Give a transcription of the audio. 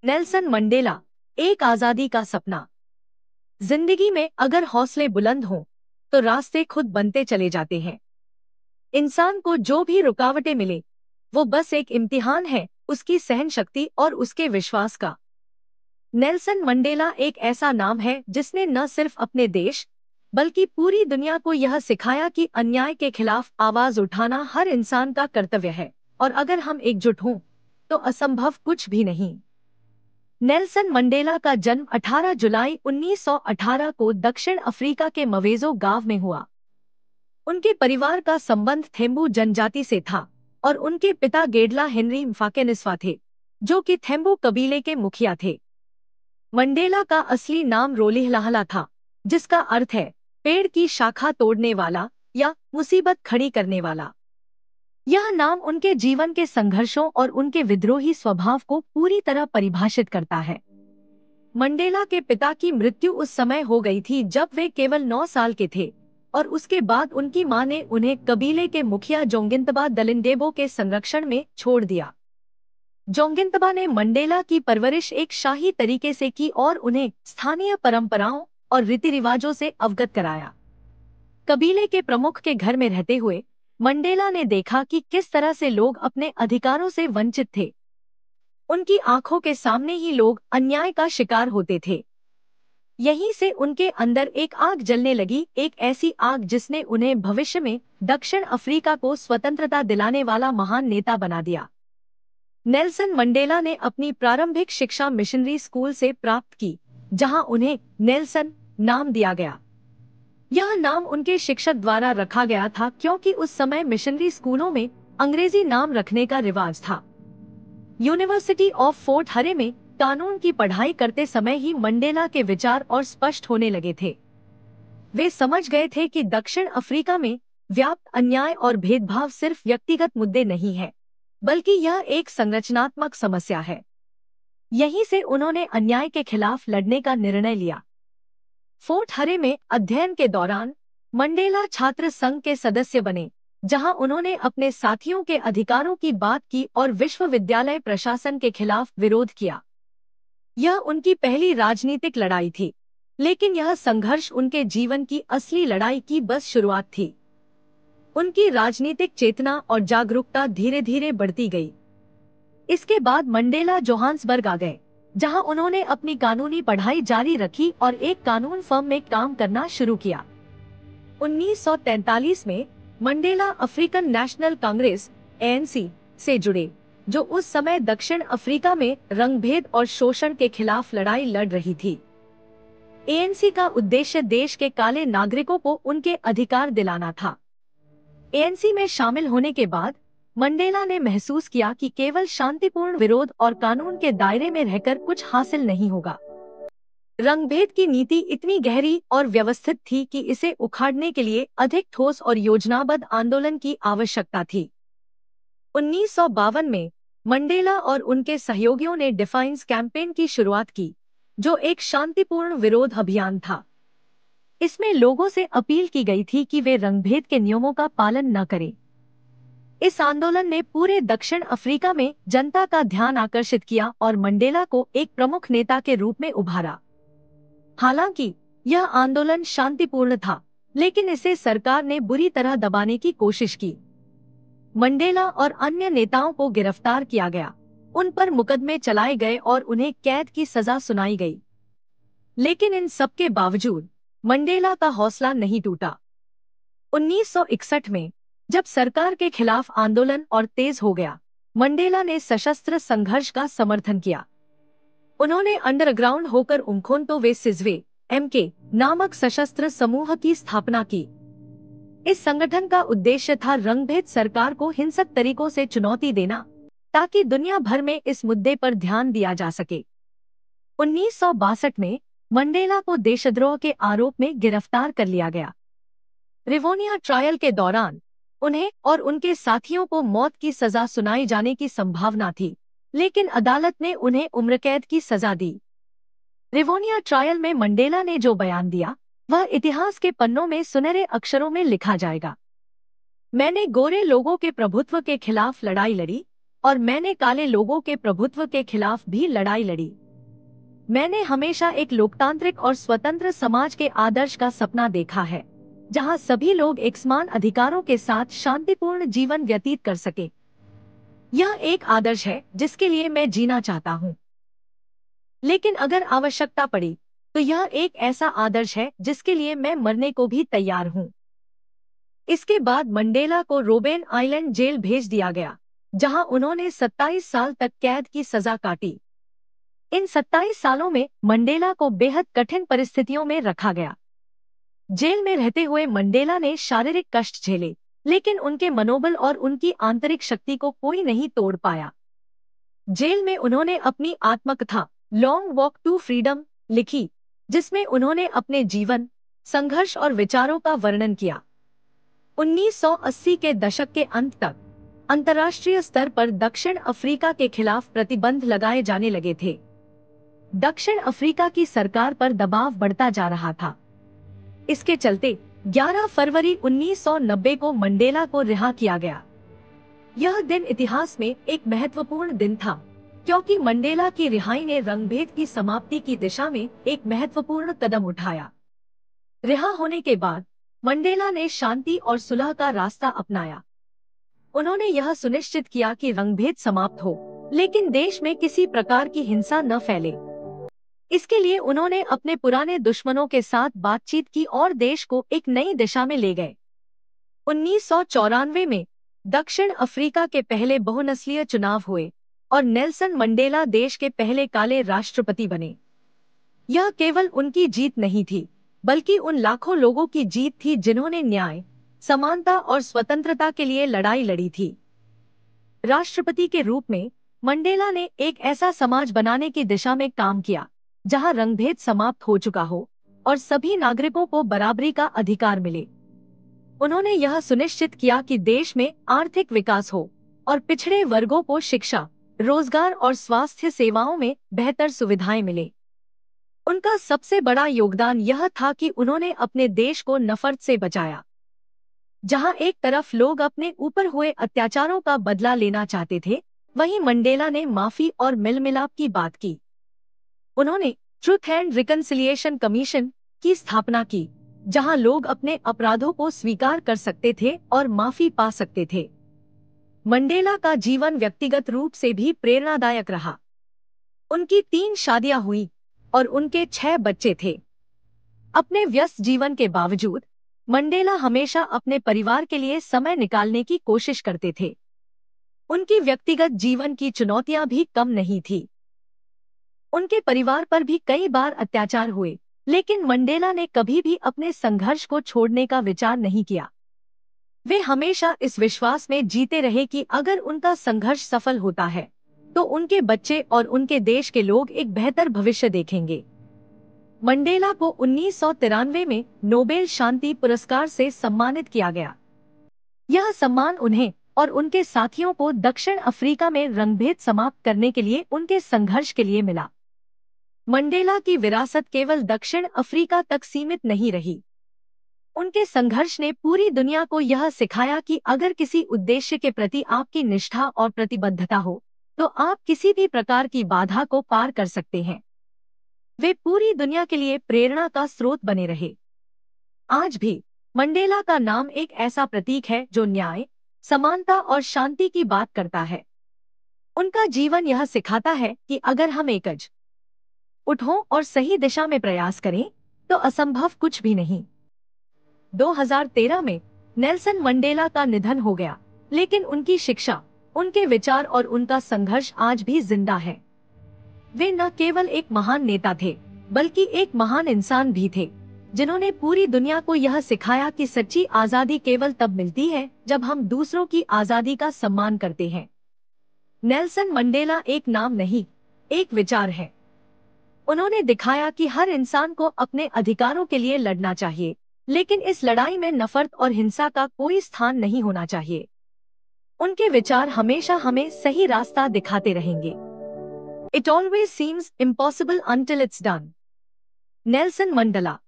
Nelson Mandela, एक आजादी का सपना। जिंदगी में अगर हौसले बुलंद हों तो रास्ते खुद बनते चले जाते हैं। इंसान को जो भी रुकावटें मिले वो बस एक इम्तिहान है उसकी सहन शक्ति और उसके विश्वास का। नेल्सन मंडेला एक ऐसा नाम है जिसने न सिर्फ अपने देश बल्कि पूरी दुनिया को यह सिखाया कि अन्याय के खिलाफ आवाज उठाना हर इंसान का कर्तव्य है, और अगर हम एकजुट हों तो असंभव कुछ भी नहीं। नेल्सन मंडेला का जन्म 18 जुलाई 1918 को दक्षिण अफ्रीका के मवेजो गांव में हुआ। उनके परिवार का संबंध थेम्बू जनजाति से था और उनके पिता गेडला हेनरी म्फाकेनिस्वा थे, जो कि थेम्बू कबीले के मुखिया थे। मंडेला का असली नाम रोलिहलाहला था, जिसका अर्थ है पेड़ की शाखा तोड़ने वाला या मुसीबत खड़ी करने वाला। यह नाम उनके जीवन के संघर्षों और उनके विद्रोही स्वभाव को पूरी तरह परिभाषित करता है। मंडेला के पिता की मृत्यु उस समय हो गई थी जब वे केवल 9 साल के थे, और उसके बाद उनकी मां ने उन्हें कबीले के मुखिया जोंगिंतबा दलिंडेबो के संरक्षण में छोड़ दिया। जोंगिंतबा ने मंडेला की परवरिश एक शाही तरीके से की और उन्हें स्थानीय परंपराओं और रीति रिवाजों से अवगत कराया। कबीले के प्रमुख के घर में रहते हुए मंडेला ने देखा कि किस तरह से लोग अपने अधिकारों से वंचित थे। उनकी आंखों के सामने ही लोग अन्याय का शिकार होते थे। यहीं से उनके अंदर एक आग जलने लगी, एक ऐसी आग जिसने उन्हें भविष्य में दक्षिण अफ्रीका को स्वतंत्रता दिलाने वाला महान नेता बना दिया। नेल्सन मंडेला ने अपनी प्रारंभिक शिक्षा मिशनरी स्कूल से प्राप्त की, जहां उन्हें नेल्सन नाम दिया गया। यह नाम उनके शिक्षक द्वारा रखा गया था क्योंकि उस समय मिशनरी स्कूलों में अंग्रेजी नाम रखने का रिवाज था। यूनिवर्सिटी ऑफ फोर्ट हरे में कानून की पढ़ाई करते समय ही मंडेला के विचार और स्पष्ट होने लगे थे। वे समझ गए थे कि दक्षिण अफ्रीका में व्याप्त अन्याय और भेदभाव सिर्फ व्यक्तिगत मुद्दे नहीं है, बल्कि यह एक संरचनात्मक समस्या है। यहीं से उन्होंने अन्याय के खिलाफ लड़ने का निर्णय लिया। फोर्ट हरे में अध्ययन के दौरान मंडेला छात्र संघ के सदस्य बने, जहां उन्होंने अपने साथियों के अधिकारों की बात की और विश्वविद्यालय प्रशासन के खिलाफ विरोध किया। यह उनकी पहली राजनीतिक लड़ाई थी, लेकिन यह संघर्ष उनके जीवन की असली लड़ाई की बस शुरुआत थी। उनकी राजनीतिक चेतना और जागरूकता धीरे धीरे बढ़ती गई। इसके बाद मंडेला जोहान्सबर्ग आ गए, जहां उन्होंने अपनी कानूनी पढ़ाई जारी रखी और एक कानून फर्म में काम करना शुरू किया। 1943 में Mandela African national Congress (ANC) से जुड़े, जो उस समय दक्षिण अफ्रीका में रंगभेद और शोषण के खिलाफ लड़ाई लड़ रही थी। ANC का उद्देश्य देश के काले नागरिकों को उनके अधिकार दिलाना था। ANC में शामिल होने के बाद मंडेला ने महसूस किया कि केवल शांतिपूर्ण विरोध और कानून के दायरे में रहकर कुछ हासिल नहीं होगा। रंगभेद की नीति इतनी गहरी और व्यवस्थित थी कि इसे उखाड़ने के लिए अधिक ठोस और योजनाबद्ध आंदोलन की आवश्यकता थी। 1952 में मंडेला और उनके सहयोगियों ने डिफाइंस कैंपेन की शुरुआत की, जो एक शांतिपूर्ण विरोध अभियान था। इसमें लोगों से अपील की गई थी कि वे रंगभेद के नियमों का पालन न करें। इस आंदोलन ने पूरे दक्षिण अफ्रीका में जनता का ध्यान आकर्षित किया और मंडेला को एक प्रमुख नेता के रूप में उभारा। हालांकि यह आंदोलन शांतिपूर्ण था, लेकिन इसे सरकार ने बुरी तरह दबाने की कोशिश की। मंडेला और अन्य नेताओं को गिरफ्तार किया गया, उन पर मुकदमे चलाए गए और उन्हें कैद की सजा सुनाई गई। लेकिन इन सब के बावजूद मंडेला का हौसला नहीं टूटा। 1961 में जब सरकार के खिलाफ आंदोलन और तेज हो गया, मंडेला ने सशस्त्र संघर्ष का समर्थन किया। उन्होंने अंडरग्राउंड होकर उम्खोंतो वे सिज़वे (MK) नामक सशस्त्र समूह की स्थापना की। इस संगठन का उद्देश्य था रंगभेद सरकार को हिंसक तरीकों से चुनौती देना, ताकि दुनिया भर में इस मुद्दे पर ध्यान दिया जा सके। 1962 में मंडेला को देशद्रोह के आरोप में गिरफ्तार कर लिया गया। रिवोनिया ट्रायल के दौरान उन्हें और उनके साथियों को मौत की सजा सुनाई जाने की संभावना थी, लेकिन अदालत ने उन्हें उम्रकैद की सजा दी। रिवोनिया ट्रायल में मंडेला ने जो बयान दिया, वह इतिहास के पन्नों में सुनहरे अक्षरों में लिखा जाएगा। मैंने गोरे लोगों के प्रभुत्व के खिलाफ लड़ाई लड़ी और मैंने काले लोगों के प्रभुत्व के खिलाफ भी लड़ाई लड़ी। मैंने हमेशा एक लोकतांत्रिक और स्वतंत्र समाज के आदर्श का सपना देखा है, जहां सभी लोग एक समान अधिकारों के साथ शांतिपूर्ण जीवन व्यतीत कर सके। यह एक आदर्श है जिसके लिए मैं जीना चाहता हूं। लेकिन अगर आवश्यकता पड़ी तो यह एक ऐसा आदर्श है जिसके लिए मैं मरने को भी तैयार हूं। इसके बाद मंडेला को रोबेन आइलैंड जेल भेज दिया गया, जहां उन्होंने 27 साल तक कैद की सजा काटी। इन 27 सालों में मंडेला को बेहद कठिन परिस्थितियों में रखा गया। जेल में रहते हुए मंडेला ने शारीरिक कष्ट झेले, लेकिन उनके मनोबल और उनकी आंतरिक शक्ति को कोई नहीं तोड़ पाया। जेल में उन्होंने अपनी आत्मकथा लॉन्ग वॉक टू फ्रीडम लिखी, जिसमें उन्होंने अपने जीवन, संघर्ष और विचारों का वर्णन किया। 1980 के दशक के अंत तक अंतर्राष्ट्रीय स्तर पर दक्षिण अफ्रीका के खिलाफ प्रतिबंध लगाए जाने लगे थे। दक्षिण अफ्रीका की सरकार पर दबाव बढ़ता जा रहा था। इसके चलते 11 फरवरी 1990 को मंडेला को रिहा किया गया। यह दिन इतिहास में एक महत्वपूर्ण दिन था, क्योंकि मंडेला की रिहाई ने रंगभेद की समाप्ति की दिशा में एक महत्वपूर्ण कदम उठाया। रिहा होने के बाद मंडेला ने शांति और सुलह का रास्ता अपनाया। उन्होंने यह सुनिश्चित किया कि रंगभेद समाप्त हो, लेकिन देश में किसी प्रकार की हिंसा न फैले। इसके लिए उन्होंने अपने पुराने दुश्मनों के साथ बातचीत की और देश को एक नई दिशा में ले गए। 1994 में दक्षिण अफ्रीका के पहले बहुनस्लीय चुनाव हुए और नेल्सन मंडेला देश के पहले काले राष्ट्रपति बने। यह केवल उनकी जीत नहीं थी, बल्कि उन लाखों लोगों की जीत थी जिन्होंने न्याय, समानता और स्वतंत्रता के लिए लड़ाई लड़ी थी। राष्ट्रपति के रूप में मंडेला ने एक ऐसा समाज बनाने की दिशा में काम किया जहां रंगभेद समाप्त हो चुका हो और सभी नागरिकों को बराबरी का अधिकार मिले। उन्होंने यह सुनिश्चित किया कि देश में आर्थिक विकास हो और पिछड़े वर्गों को शिक्षा, रोजगार और स्वास्थ्य सेवाओं में बेहतर सुविधाएं मिले। उनका सबसे बड़ा योगदान यह था कि उन्होंने अपने देश को नफरत से बचाया। जहां एक तरफ लोग अपने ऊपर हुए अत्याचारों का बदला लेना चाहते थे, वहीं मंडेला ने माफी और मेलमिलाप की बात की। उन्होंने ट्रुथ एंड रिकन्सिलिएशन कमीशन की स्थापना की, जहां लोग अपने अपराधों को स्वीकार कर सकते थे और माफी पा सकते थे। मंडेला का जीवन व्यक्तिगत रूप से भी प्रेरणादायक रहा। उनकी 3 शादियां हुई और उनके 6 बच्चे थे। अपने व्यस्त जीवन के बावजूद मंडेला हमेशा अपने परिवार के लिए समय निकालने की कोशिश करते थे। उनकी व्यक्तिगत जीवन की चुनौतियां भी कम नहीं थी। उनके परिवार पर भी कई बार अत्याचार हुए, लेकिन मंडेला ने कभी भी अपने संघर्ष को छोड़ने का विचार नहीं किया। वे हमेशा इस विश्वास में जीते रहे कि अगर उनका संघर्ष सफल होता है, तो उनके बच्चे और उनके देश के लोग एक बेहतर भविष्य देखेंगे। मंडेला को 1993 में नोबेल शांति पुरस्कार से सम्मानित किया गया। यह सम्मान उन्हें और उनके साथियों को दक्षिण अफ्रीका में रंगभेद समाप्त करने के लिए उनके संघर्ष के लिए मिला। मंडेला की विरासत केवल दक्षिण अफ्रीका तक सीमित नहीं रही। उनके संघर्ष ने पूरी दुनिया को यह सिखाया कि अगर किसी उद्देश्य के प्रति आपकी निष्ठा और प्रतिबद्धता हो, तो आप किसी भी प्रकार की बाधा को पार कर सकते हैं। वे पूरी दुनिया के लिए प्रेरणा का स्रोत बने रहे। आज भी मंडेला का नाम एक ऐसा प्रतीक है जो न्याय, समानता और शांति की बात करता है। उनका जीवन यह सिखाता है कि अगर हम एकजुट उठों और सही दिशा में प्रयास करें, तो असंभव कुछ भी नहीं। 2013 में नेल्सन मंडेला का निधन हो गया, लेकिन उनकी शिक्षा, उनके विचार और उनका संघर्ष आज भी जिंदा है। वे न केवल एक महान नेता थे, बल्कि एक महान इंसान भी थे, जिन्होंने पूरी दुनिया को यह सिखाया कि सच्ची आजादी केवल तब मिलती है जब हम दूसरों की आजादी का सम्मान करते हैं। नेल्सन मंडेला एक नाम नहीं, एक विचार है। उन्होंने दिखाया कि हर इंसान को अपने अधिकारों के लिए लड़ना चाहिए, लेकिन इस लड़ाई में नफरत और हिंसा का कोई स्थान नहीं होना चाहिए। उनके विचार हमेशा हमें सही रास्ता दिखाते रहेंगे। It always seems impossible until it's done. Nelson Mandela.